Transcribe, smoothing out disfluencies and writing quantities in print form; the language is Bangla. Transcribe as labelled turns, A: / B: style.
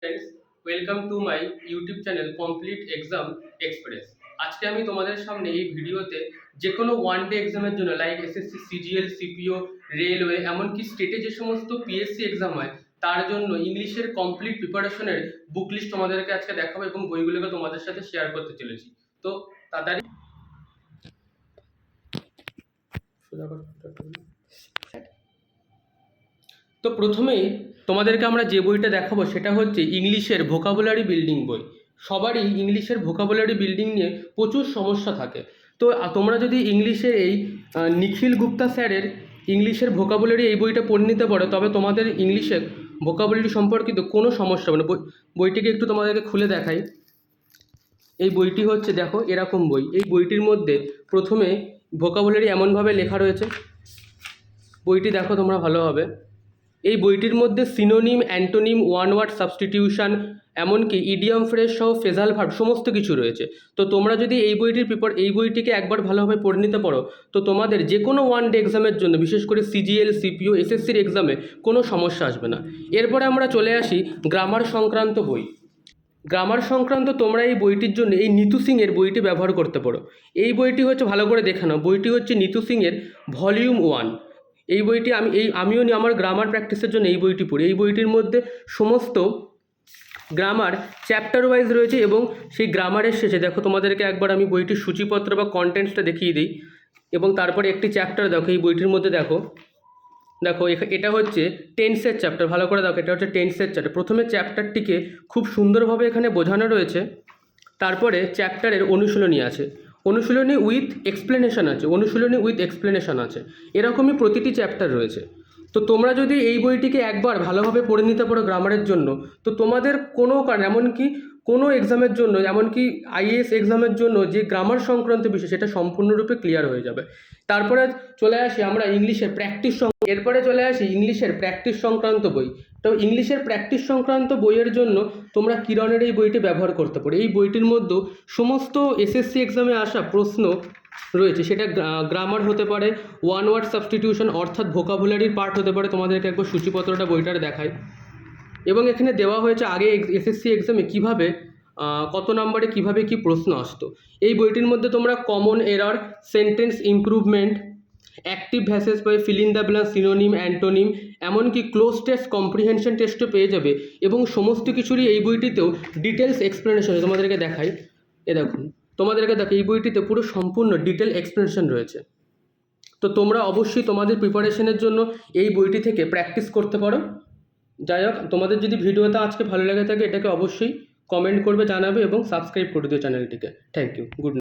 A: Friends, welcome to my YouTube channel complete exam express. আজকে আমি তোমাদের সামনে এই ভিডিওতে যে কোনো ওয়ান ডে এক্সামের জন্য like SSC, CGL, CPO, railway, এমনকি স্টেটে যে সমস্ত পিএসসি এক্সাম হয় তার জন্য ইংলিশের কমপ্লিট প্রিপারেশনের বুক লিস্ট তোমাদেরকে আজকে দেখাবো এবং বইগুলোকে তোমাদের সাথে শেয়ার করতে চলেছি। তো তাড়াতাড়ি তো প্রথমেই তোমাদেরকে আমরা যে বইটা দেখাবো সেটা হচ্ছে ইংলিশের ভোকাবুলারি বিল্ডিং বই। সবারই ইংলিশের ভোকাবুলারি বিল্ডিং নিয়ে প্রচুর সমস্যা থাকে। তো তোমরা যদি ইংলিশের এই নিখিল গুপ্তা স্যারের ইংলিশের ভোকাবুলারি এই বইটা পড়ে নিতে পারো, তবে তোমাদের ইংলিশের ভোকাবুলারি সম্পর্কিত কোনো সমস্যা হবে না। বইটিকে একটু তোমাদেরকে খুলে দেখাই। এই বইটি হচ্ছে, দেখো, এরকম বই। এই বইটির মধ্যে প্রথমে ভোকাবুলারি এমনভাবে লেখা রয়েছে, বইটি দেখো তোমরা ভালোভাবে। এই বইটির মধ্যে synonym, antonym, one word substitution, এমনকি ইডিয়াম ফ্রেজ সহ ফেজাল ভার্ব সমস্ত কিছু রয়েছে। তো তোমরা যদি এই বইটিকে একবার ভালোভাবে পড়ে নিতে পারো, তো তোমাদের যে কোনো ওয়ান ডে এক্সামের জন্য, বিশেষ করে সিজিএল, সিপিও, এসএসসির এক্সামে কোনো সমস্যা আসবে না। এরপরে আমরা চলে আসি গ্রামার সংক্রান্ত বই। গ্রামার সংক্রান্ত তোমরা এই বইটির জন্য এই নিতু সিংয়ের বইটি ব্যবহার করতে পারো। এই বইটি হচ্ছে, ভালো করে দেখে নাও, বইটি হচ্ছে নিতু সিংয়ের ভলিউম 1। এই বইটি আমিও আমার গ্রামার প্র্যাকটিসের জন্য এই বইটি পড়ি। এই বইটির মধ্যে সমস্ত গ্রামার চ্যাপ্টার ওয়াইজ রয়েছে এবং সেই গ্রামারের শেষে দেখো, তোমাদেরকে একবার আমি বইটির সূচিপত্র বা কন্টেন্টসটা দেখিয়ে দিই এবং তারপরে একটি চ্যাপ্টার দেখো। এই বইটির মধ্যে দেখো এটা হচ্ছে টেন্সের চ্যাপ্টার। ভালো করে দেখো, এটা হচ্ছে টেন্সের চ্যাপ্টার। প্রথমে চ্যাপ্টারটিকে খুব সুন্দরভাবে এখানে বোঝানো রয়েছে, তারপরে চ্যাপ্টারের অনুশীলনী আছে, অনুশীলনী উইথ এক্সপ্লেনেশন আছে, এরকমই প্রতিটি চ্যাপ্টার রয়েছে। তো তোমরা যদি এই বইটিকে একবার ভালোভাবে পড়ে নিতে পারো গ্রামারের জন্য, তো তোমাদের কোনো কারণ, এমনকি কোনো এক্সামের জন্য, এমনকি আইএএস এক্সামের জন্য যে গ্রামার সংক্রান্ত বিষয়, সেটা সম্পূর্ণরূপে ক্লিয়ার হয়ে যাবে। তারপরে চলে আসি আমরা ইংলিশের প্র্যাকটিস সংক্রান্ত বই। তো ইংলিশের প্র্যাকটিস সংক্রান্ত বইয়ের জন্য তোমরা কিরণের এই বইটি ব্যবহার করতে পারো। এই বইটির মধ্যে সমস্ত এসএসসি এক্সামে আসা প্রশ্ন রয়েছে, সেটা গ্রামার হতে পারে, ওয়ান ওয়ার্ড সাবস্টিটিউশন অর্থাৎ ভোকাবুলারির পার্ট হতে পারে। তোমাদেরকে একবার সূচিপত্রটা বইটার দেখায় এবং এখানে দেওয়া হয়েছে আগে এসএসসি এক্সামে কীভাবে কত নম্বরে কীভাবে কী প্রশ্ন আসতো। এই বইটির মধ্যে তোমরা common error, sentence improvement, active voices by fill in the blank, synonym, antonym, এমনকি ক্লোজ টেস্ট, কম্প্রিহেনশন টেস্টও পেয়ে যাবে এবং সমস্ত কিছুরই এই বইটিতেও ডিটেলস এক্সপ্লেনেশন তোমাদেরকে দেখাই। দেখো এই বইটিতে পুরো সম্পূর্ণ ডিটেল এক্সপ্লেনেশন রয়েছে। তো তোমরা অবশ্যই তোমাদের প্রিপারেশনের জন্য এই বইটি থেকে প্র্যাকটিস করতে পারো। যাই হোক, তোমাদের যদি ভিডিওটা আজকে ভালো লেগে থাকে, এটাকে অবশ্যই কমেন্ট করবে, জানাবে এবং সাবস্ক্রাইব করে দিও চ্যানেলটিকে। Thank you, good night.